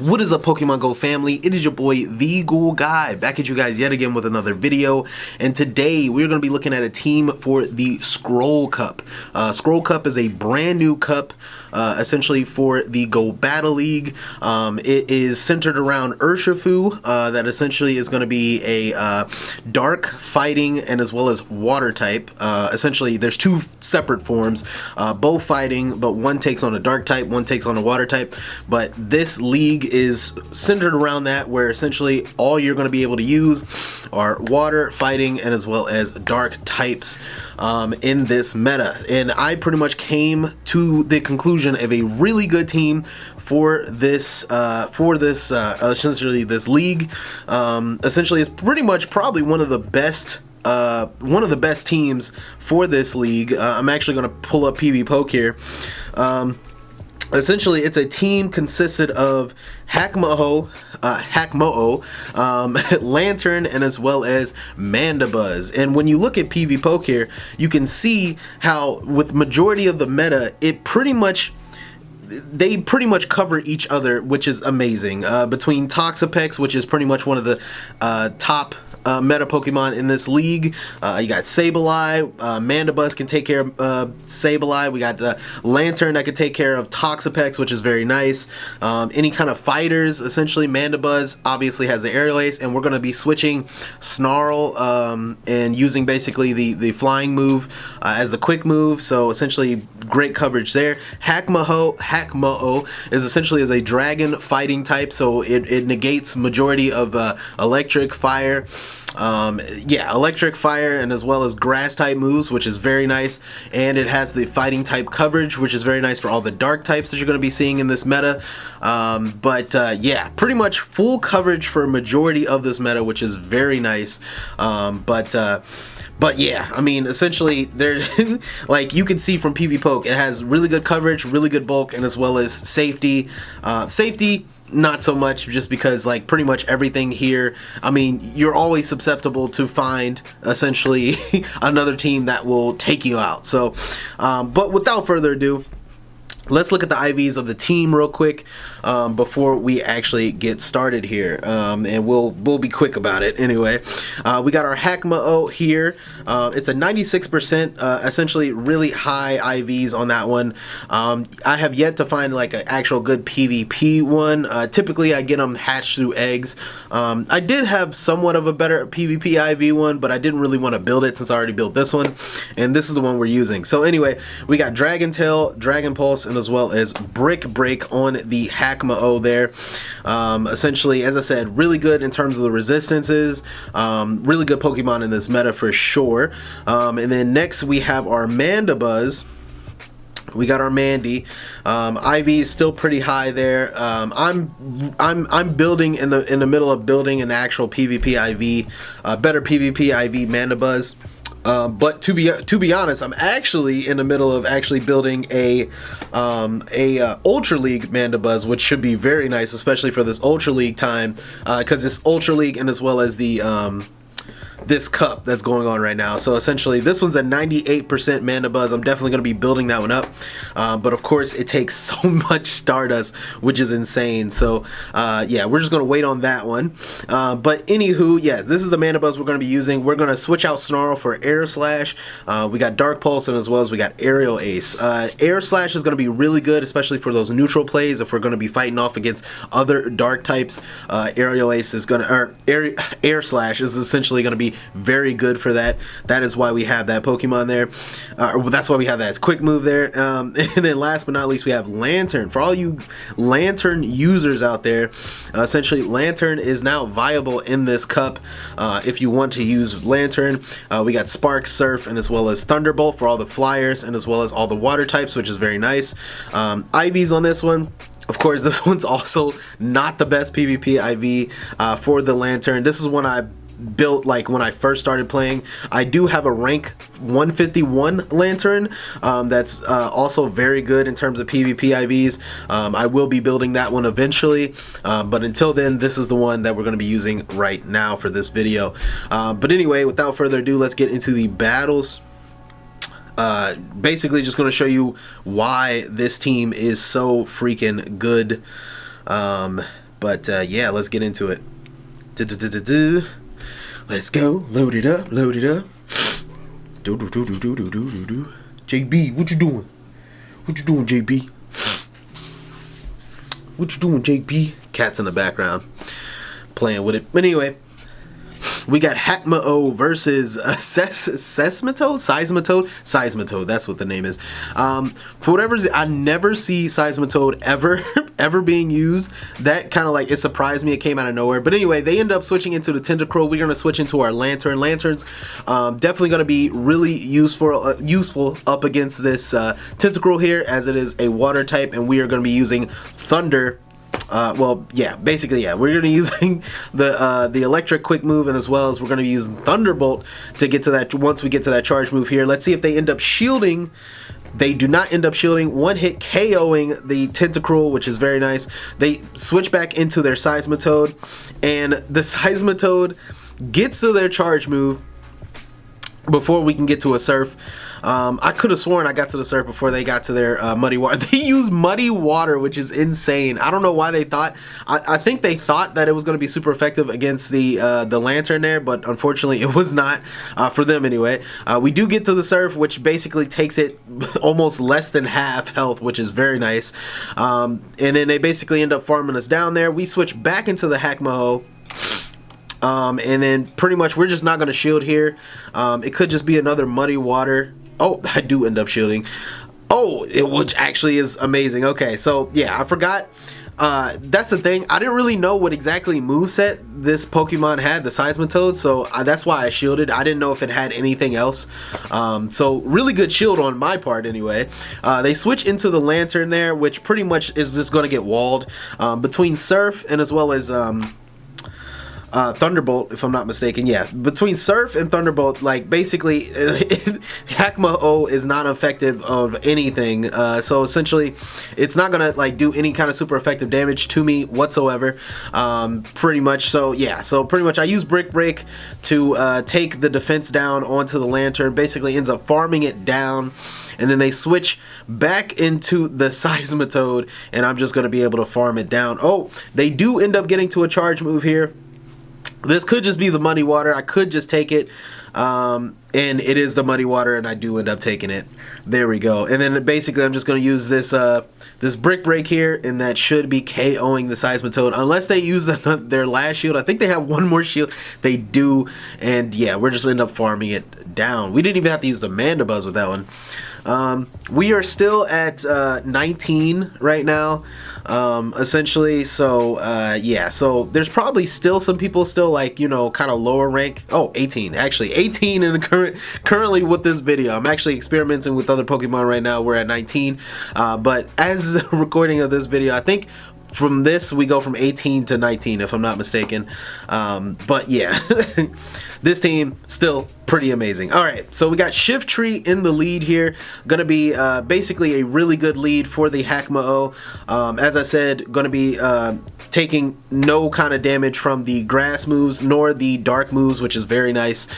What is up, Pokemon Go family? It is your boy TheGoulGuy back at you guys yet again with another video, and today we're going to be looking at a team for the Scroll Cup. Scroll Cup is a brand new cup essentially for the Go Battle League. It is centered around Urshifu, that essentially is going to be a dark fighting and as well as water type. Essentially there's two separate forms, both fighting, but one takes on a dark type, one takes on a water type. But this league is centered around that, where essentially all you're going to be able to use are water, fighting, and as well as dark types in this meta. And I pretty much came to the conclusion of a really good team for this essentially this league. Essentially it's pretty much probably one of the best teams for this league. I'm actually going to pull up PvPoke here. Essentially, it's a team consisted of hakamo-o, Lantern, and as well as Mandibuzz. And when you look at PvPoke here, you can see how with majority of the meta, they pretty much cover each other, which is amazing. Between Toxapex, which is pretty much one of the top meta Pokemon in this league. You got Sableye, Mandibuzz can take care of Sableye. We got the Lantern that can take care of Toxapex, which is very nice. Any kind of fighters, essentially Mandibuzz obviously has the Aerial Ace, and we're going to be switching Snarl and using basically the flying move as the quick move, so essentially great coverage there. Hakamo-o is essentially as a dragon fighting type, so it negates majority of electric, fire, electric, fire, and as well as grass type moves, which is very nice. And it has the fighting type coverage, which is very nice for all the dark types that you're going to be seeing in this meta. Yeah, pretty much full coverage for a majority of this meta, which is very nice. But yeah, I mean, essentially, there, like you can see from PvPoke, it has really good coverage, really good bulk, and as well as safety. Safety, not so much, just because like pretty much everything here, I mean, you're always susceptible to find essentially another team that will take you out. So, but without further ado, let's look at the IVs of the team real quick before we actually get started here, and we'll be quick about it anyway. We got our hakamo-o here. It's a 96%, essentially really high IVs on that one. I have yet to find like an actual good PvP one. Typically I get them hatched through eggs. I did have somewhat of a better PvP IV one, but I didn't really want to build it since I already built this one, and this is the one we're using. So anyway, we got Dragon Tail, Dragon Pulse, and as well as Brick Break on the hakamo-o there. Essentially, as I said, really good in terms of the resistances. Really good Pokemon in this meta for sure. And then next we have our Mandibuzz. We got our Mandy. IV is still pretty high there. I'm building in the middle of building an actual PvP IV, better PvP IV Mandibuzz. But to be honest, I'm actually in the middle of actually building a Ultra League Mandibuzz, which should be very nice, especially for this Ultra League time, because this Ultra League and as well as the this cup that's going on right now. So essentially this one's a 98% Mandibuzz. I'm definitely going to be building that one up, but of course it takes so much Stardust, which is insane. So yeah, we're just going to wait on that one. But anywho, yes, this is the Mandibuzz we're going to be using. We're going to switch out Snarl for Air Slash. We got Dark Pulse, and as well as we got Aerial Ace. Air Slash is going to be really good, especially for those neutral plays. If we're going to be fighting off against other dark types, Aerial Ace is going to, or Air Slash is essentially going to be very good for that. That is why we have that Pokemon there. That's why we have that quick move there. And then last but not least, we have Lantern. For all you Lantern users out there, essentially Lantern is now viable in this cup if you want to use Lantern. We got Spark, Surf, and as well as Thunderbolt for all the flyers, and as well as all the water types, which is very nice. IVs on this one. Of course, this one's also not the best PvP IV for the Lantern. This is one I built like when I first started playing. I do have a rank 151 Lantern that's also very good in terms of PvP IVs. I will be building that one eventually, but until then, this is the one that we're going to be using right now for this video. But anyway, without further ado, let's get into the battles. Basically just going to show you why this team is so freaking good. But yeah, let's get into it. Let's go. Load it up. Load it up. JB, what you doing? What you doing, JB? What you doing, JB? Cat's in the background playing with it. But anyway, we got Hakamo-o versus Seismitoad. That's what the name is. For whatever reason, I never see Seismitoad ever being used. That kind of like, it surprised me. It came out of nowhere. But anyway, they end up switching into the Tentacruel. We're gonna switch into our Lantern. Lantern's definitely gonna be really useful up against this Tentacruel here, as it is a water type, and we are gonna be using Thunder. Well, yeah, basically, yeah, we're going to be using the electric quick move, and as well as we're going to be using Thunderbolt to get to that, once we get to that charge move here. Let's see if they end up shielding. They do not end up shielding. One hit KOing the Tentacruel, which is very nice. They switch back into their Seismitoad, and the Seismitoad gets to their charge move before we can get to a Surf. I could have sworn I got to the Surf before they got to their Muddy Water. They use Muddy Water, which is insane. I don't know why they thought. I think they thought that it was going to be super effective against the Lantern there, but unfortunately it was not, for them anyway. We do get to the Surf, which basically takes it almost less than half health, which is very nice. And then they basically end up farming us down there. We switch back into the Hakamo-o. And then pretty much we're just not going to shield here. It could just be another Muddy Water. Oh, I do end up shielding. Oh, which actually is amazing. Okay, so yeah, I forgot. That's the thing. I didn't really know what exactly moveset this Pokemon had, the Seismitoad, so that's why I shielded. I didn't know if it had anything else. So really good shield on my part anyway. They switch into the Lantern there, which pretty much is just going to get walled between Surf and as well as Thunderbolt, if I'm not mistaken. Yeah, between Surf and Thunderbolt, like basically Hakamo-o is not effective of anything, so essentially it's not gonna like do any kind of super effective damage to me whatsoever, pretty much. So yeah, so pretty much I use Brick Break to take the defense down onto the Lantern, basically ends up farming it down, and then they switch back into the Seismitoad, and I'm just gonna be able to farm it down. Oh, they do end up getting to a charge move here. This could just be the Muddy Water. I could just take it, and it is the Muddy Water, and I do end up taking it. There we go. And then basically I'm just going to use this this Brick Break here, and that should be KOing the Seismitoad, unless they use their last shield. I think they have one more shield. They do, and yeah, we're just end up farming it down. We didn't even have to use the Mandibuzz with that one. We are still at 19 right now, essentially. So yeah, so there's probably still some people still like, you know, kind of lower rank. Oh, 18 actually, 18 in the currently with this video. I'm actually experimenting with other Pokemon right now. We're at 19, but as the recording of this video, I think from this we go from 18 to 19 if I'm not mistaken. But yeah, this team still pretty amazing. Alright, so we got Shiftry in the lead here. Gonna be basically a really good lead for the Hakamo-o. As I said, gonna be taking no kind of damage from the grass moves nor the dark moves, which is very nice.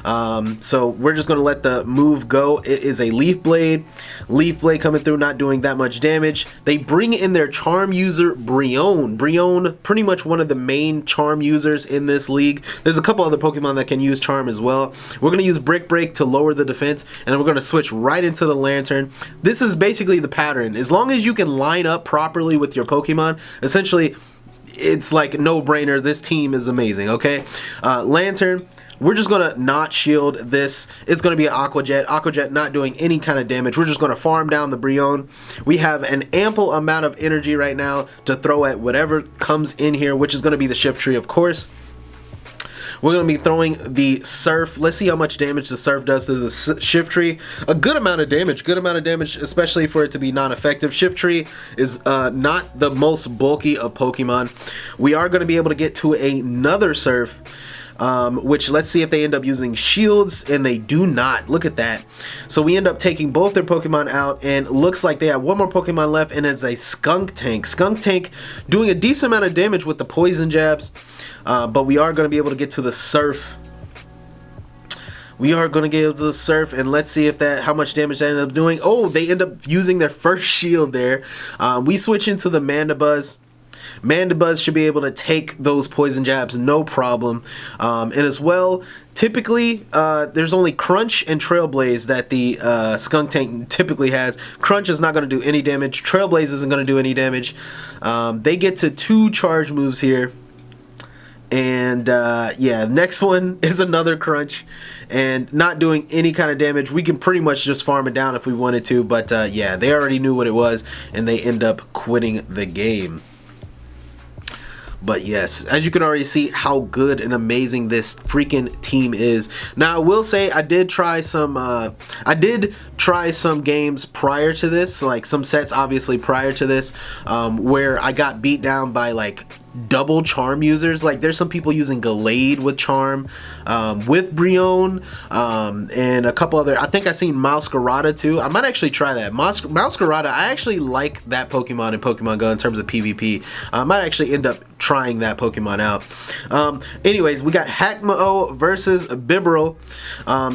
So we're just gonna let the move go. It is a Leaf Blade. Leaf Blade coming through, not doing that much damage. They bring in their charm user, Brionne. Brionne, pretty much one of the main charm users in this league. There's a couple other Pokemon that can use charm as well. We're gonna use Brick Break to lower the defense, and then we're gonna switch right into the Lantern. This is basically the pattern. As long as you can line up properly with your Pokemon, essentially it's like no-brainer. This team is amazing. Okay, Lantern, we're just gonna not shield this. It's gonna be an Aqua Jet. Aqua Jet not doing any kind of damage. We're just gonna farm down the Brionne. We have an ample amount of energy right now to throw at whatever comes in here, which is gonna be the Shiftry, of course. We're going to be throwing the Surf. Let's see how much damage the Surf does to the Shiftry. A good amount of damage, especially for it to be non-effective. Shiftry is not the most bulky of Pokemon. We are going to be able to get to another Surf, which let's see if they end up using shields, and they do not. Look at that. So we end up taking both their Pokemon out, and looks like they have one more Pokemon left, and it's a Skunk Tank. Skunk Tank doing a decent amount of damage with the poison jabs, but we are going to be able to get to the Surf. We are going to get to the Surf, and let's see if how much damage they end up doing. Oh, they end up using their first shield there. We switch into the Mandibuzz. Mandibuzz should be able to take those poison jabs no problem. And as well, typically, there's only Crunch and Trailblaze that the Skunk Tank typically has. Crunch is not going to do any damage. Trailblaze isn't going to do any damage. They get to 2 charge moves here. And yeah, next one is another Crunch and not doing any kind of damage. We can pretty much just farm it down if we wanted to, but yeah, they already knew what it was and they end up quitting the game. But yes, as you can already see how good and amazing this freaking team is. Now I will say I did try some games prior to this, like some sets obviously prior to this, where I got beat down by like double charm users. Like there's some people using Gallade with charm, with Brion, and a couple other. I think I seen Mouscarada too. I might actually try that. Mouscarada, I actually like that Pokemon in Pokemon Go in terms of PvP. I might actually end up trying that Pokemon out. Anyways, we got Hakamo-o versus Bibarel.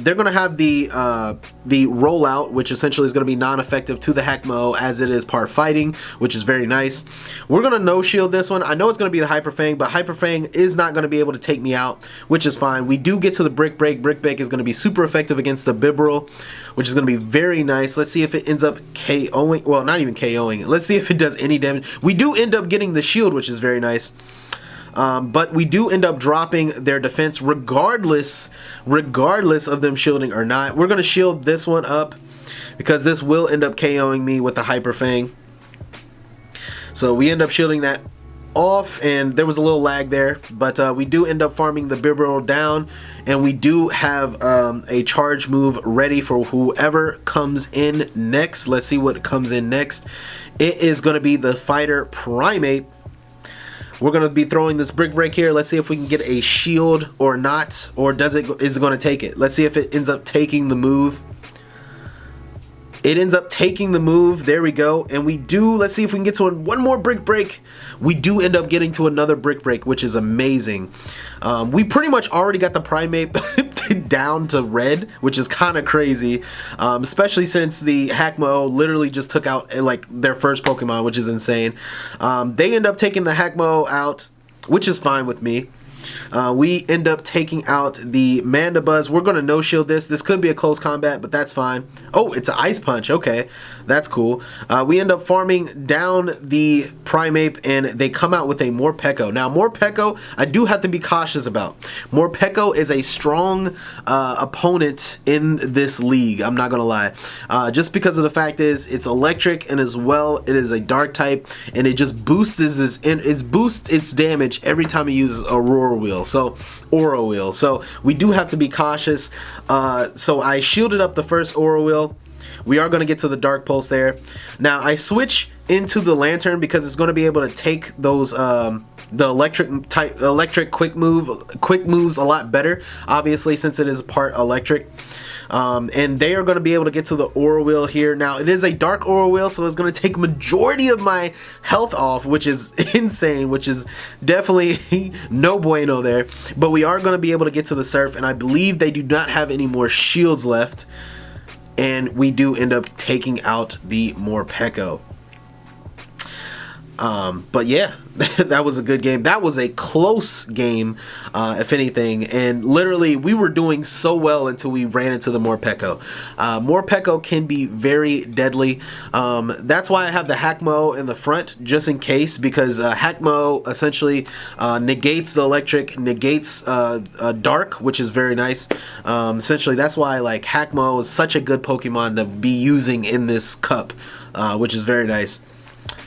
They're gonna have the rollout, which essentially is gonna be non-effective to the Hakamo-o as it is part fighting, which is very nice. We're gonna no shield this one. I know it's gonna be the Hyper Fang, but Hyper Fang is not gonna be able to take me out, which is fine. We do get to the Brick Break. Brick Break is gonna be super effective against the Bibarel, which is gonna be very nice. Let's see if it ends up KOing. Well, not even KOing. Let's see if it does any damage. We do end up getting the shield, which is very nice. But we do end up dropping their defense regardless of them shielding or not. We're going to shield this one up because this will end up KOing me with the Hyper Fang. So we end up shielding that off, and there was a little lag there, but we do end up farming the Bibarel down, and we do have a charge move ready for whoever comes in next. Let's see what comes in next. It is going to be the Fighter Primate. We're going to be throwing this Brick Break here. Let's see if we can get a shield or not, or is it going to take it? Let's see if it ends up taking the move. It ends up taking the move. There we go. And we do, let's see if we can get to one more Brick Break. We do end up getting to another Brick Break, which is amazing. We pretty much already got the Primate down to red, which is kind of crazy, especially since the Hakamo-o literally just took out like their first Pokemon, which is insane. They end up taking the Hakamo-o out, which is fine with me. We end up taking out the Mandibuzz. We're going to no-shield this. This could be a close combat, but that's fine. Oh, it's an Ice Punch. Okay, that's cool. We end up farming down the Primeape, and they come out with a Morpeko. Now, Morpeko, I do have to be cautious about. Morpeko is a strong opponent in this league. I'm not going to lie. Just because of the fact is, it's electric, and as well, it is a dark type, and it just boosts its damage every time it uses Aurora Wheel. So we do have to be cautious. So I shielded up the first Aurora Wheel. We are going to get to the Dark Pulse there. Now I switch into the Lantern because it's going to be able to take those the electric quick moves a lot better, obviously, since it is part electric. And they are going to be able to get to the Aura Wheel here. Now, it is a dark Aura Wheel, so it's going to take majority of my health off, which is insane, which is definitely no bueno there. But we are going to be able to get to the Surf, and I believe they do not have any more shields left. And we do end up taking out the Morpeko. But yeah, that was a good game. That was a close game, if anything, and literally we were doing so well until we ran into the Morpeko. Morpeko can be very deadly. That's why I have the Hakamo in the front, just in case, because Hakamo essentially negates the electric, negates dark, which is very nice. Essentially, that's why like Hakamo is such a good Pokemon to be using in this cup, which is very nice.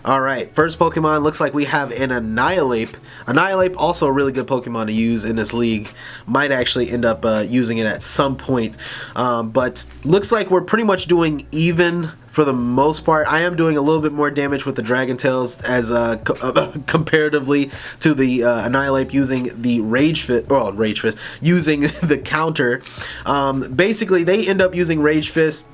Alright, first Pokemon, looks like we have an Annihilape. Annihilape, also a really good Pokemon to use in this league. Might actually end up using it at some point. But looks like we're pretty much doing even for the most part. I am doing a little bit more damage with the Dragon Tails as comparatively to the Annihilape using the Rage Fist, using the counter. Basically, they end up using Rage Fist.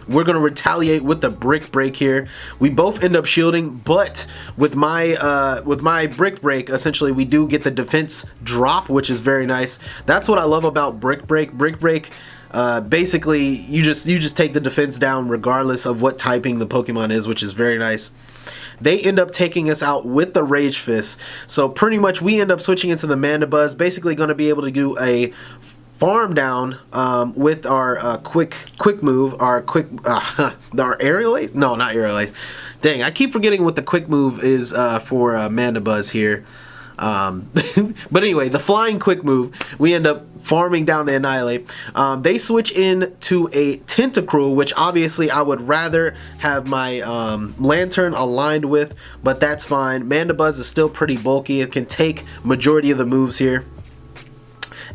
We're going to retaliate with the Brick Break here. We both end up shielding, but with my Brick Break, essentially we do get the defense drop, which is very nice. That's what I love about Brick Break. Brick Break, basically you just take the defense down regardless of what typing the Pokemon is, which is very nice. they end up taking us out with the Rage Fist. So pretty much we end up switching into the Mandibuzz, basically going to be able to do a farm down with our quick move, our aerial ace. No, not aerial ace. Dang, I keep forgetting what the quick move is for Mandibuzz here. But anyway, the flying quick move, we end up farming down to Annihilate. They switch in to a Tentacruel, which obviously I would rather have my Lantern aligned with, but that's fine. Mandibuzz is still pretty bulky. It can take majority of the moves here.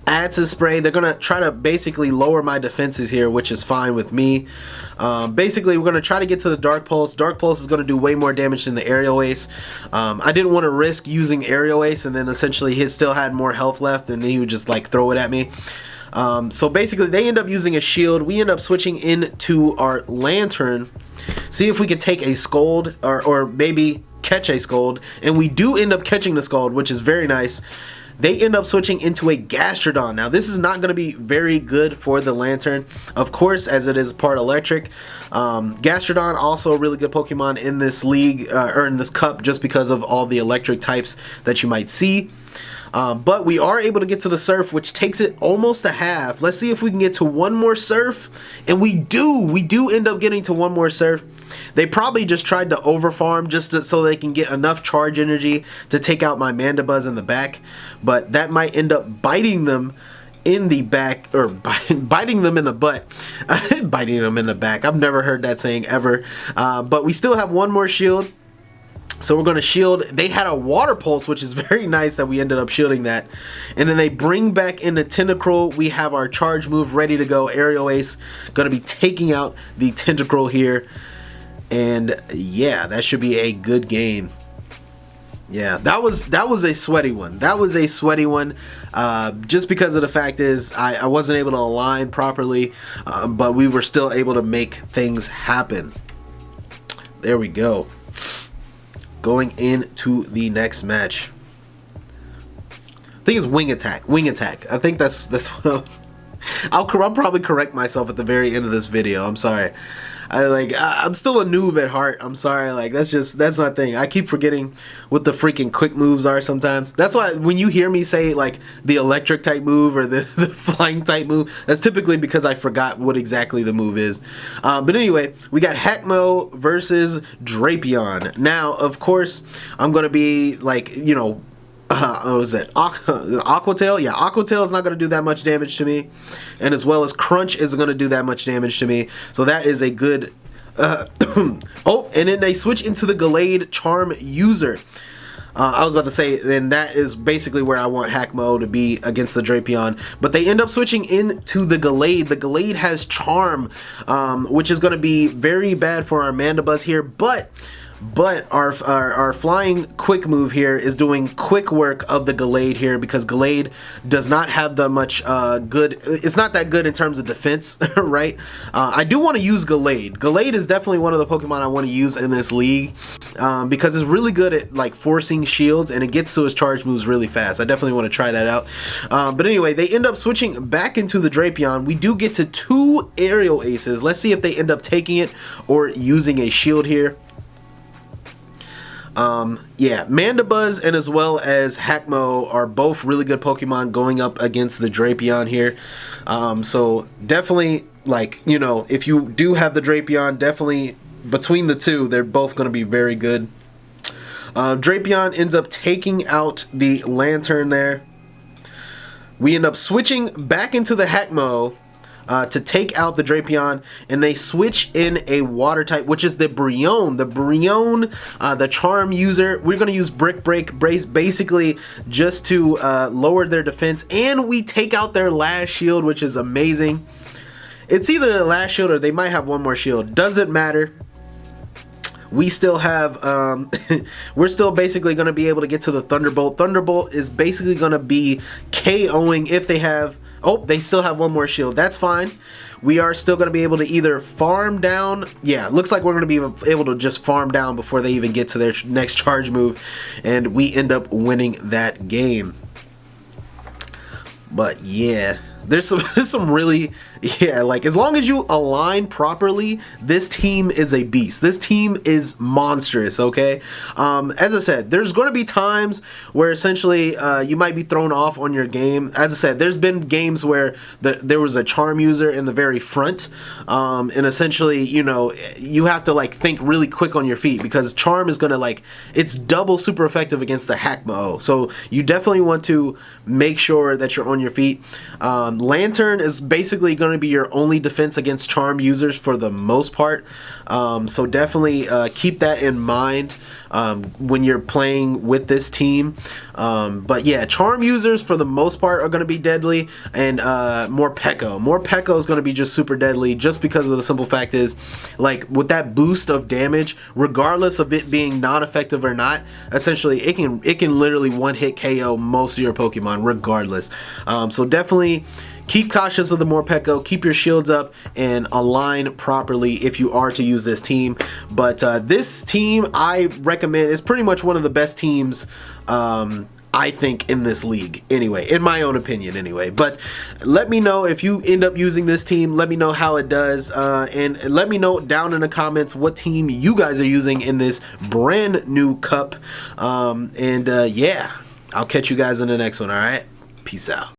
Acid Spray, they're going to try to basically lower my defenses here, which is fine with me. Basically, we're going to try to get to the Dark Pulse. Dark Pulse is going to do way more damage than the Aerial Ace. I didn't want to risk using Aerial Ace, and then essentially he still had more health left, and he would just like throw it at me. So basically, they end up using a shield. We end up switching into our Lantern. See if we can take a Scold, or maybe catch a Scold. And we do end up catching the Scold, which is very nice. They end up switching into a Gastrodon. Now, this is not going to be very good for the Lantern, of course, as it is part electric. Gastrodon, also a really good Pokemon in this league, or in this cup, just because of all the electric types that you might see. But we are able to get to the Surf, which takes it almost a half. Let's see if we can get to one more Surf. And we do end up getting to one more Surf. They probably just tried to overfarm just so they can get enough charge energy to take out my Mandibuzz in the back. But that might end up biting them in the back, or biting them in the butt. Biting them in the back. I've never heard that saying ever. But we still have one more shield. So we're going to shield. They had a Water Pulse, which is very nice that we ended up shielding that. And then they bring back in the Tentacruel. We have our charge move ready to go. Aerial Ace going to be taking out the Tentacruel here. And yeah, that should be a good game. Yeah, that was a sweaty one. That was a sweaty one. Just because of the fact is I wasn't able to align properly, but we were still able to make things happen. There we go. Going into the next match. I think it's Wing Attack. Wing Attack. I think that's what I'll probably correct myself at the very end of this video. I'm sorry. I'm still a noob at heart. I'm sorry. Like, that's my thing. I keep forgetting what the freaking quick moves are sometimes. That's why when you hear me say like the electric type move or the flying type move, that's typically because I forgot what exactly the move is. But anyway, we got Hakamo versus Drapion. Now, of course, I'm gonna be like, you know, what was that? Aquatail? Yeah, Aquatail is not going to do that much damage to me. And as well as Crunch isn't going to do that much damage to me. So that is a good... oh, and then they switch into the Gallade Charm User. I was about to say, then that is basically where I want Hakamo to be against the Drapion. But they end up switching into the Gallade. The Gallade has Charm, which is going to be very bad for our Mandibuzz here. But our flying quick move here is doing quick work of the Gallade here, because Gallade does not have that much good. It's not that good in terms of defense, right? I do want to use Gallade. Gallade is definitely one of the Pokemon I want to use in this league, because it's really good at like forcing shields, and it gets to his charge moves really fast. I definitely want to try that out. But anyway, they end up switching back into the Drapion. We do get to 2 Aerial Aces. Let's see if they end up taking it or using a shield here. Yeah, Mandibuzz and as well as Hakamo are both really good Pokemon going up against the Drapion here. So definitely, like, you know, if you do have the Drapion, definitely between the two, they're both going to be very good. Drapion ends up taking out the Lantern there. We end up switching back into the Hakamo to take out the Drapion, and they switch in a water type, which is the Brionne. The Brionne, the Charm User. We're going to use Brick Break basically just to lower their defense, and we take out their last shield, which is amazing. It's either their last shield or they might have one more shield. Doesn't matter. We still have, we're still basically going to be able to get to the Thunderbolt. Thunderbolt is basically going to be KOing if they have... Oh, they still have one more shield. That's fine. We are still going to be able to either farm down. Yeah, looks like we're going to be able to just farm down before they even get to their next charge move. And we end up winning that game. But yeah, there's some really Yeah, like as long as you align properly, this team is a beast. This team is monstrous, okay? As I said, there's going to be times where essentially you might be thrown off on your game. As I said, there's been games where there was a charm user in the very front, and essentially, you know, you have to like think really quick on your feet because charm is going to like, it's double super effective against the hakamo-o. So you definitely want to make sure that you're on your feet. Lantern is basically going to be your only defense against charm users for the most part, so definitely keep that in mind when you're playing with this team. But yeah, charm users for the most part are going to be deadly, and more Pekko is going to be just super deadly, just because of the simple fact is, like, with that boost of damage, regardless of it being non-effective or not, essentially it can literally one hit KO most of your Pokemon regardless. So definitely keep cautious of the Morpeko, keep your shields up, and align properly if you are to use this team. But this team, I recommend, is pretty much one of the best teams, I think, in this league, anyway, in my own opinion, anyway. But let me know if you end up using this team. Let me know how it does, and let me know down in the comments what team you guys are using in this brand new cup. Yeah, I'll catch you guys in the next one, all right? Peace out.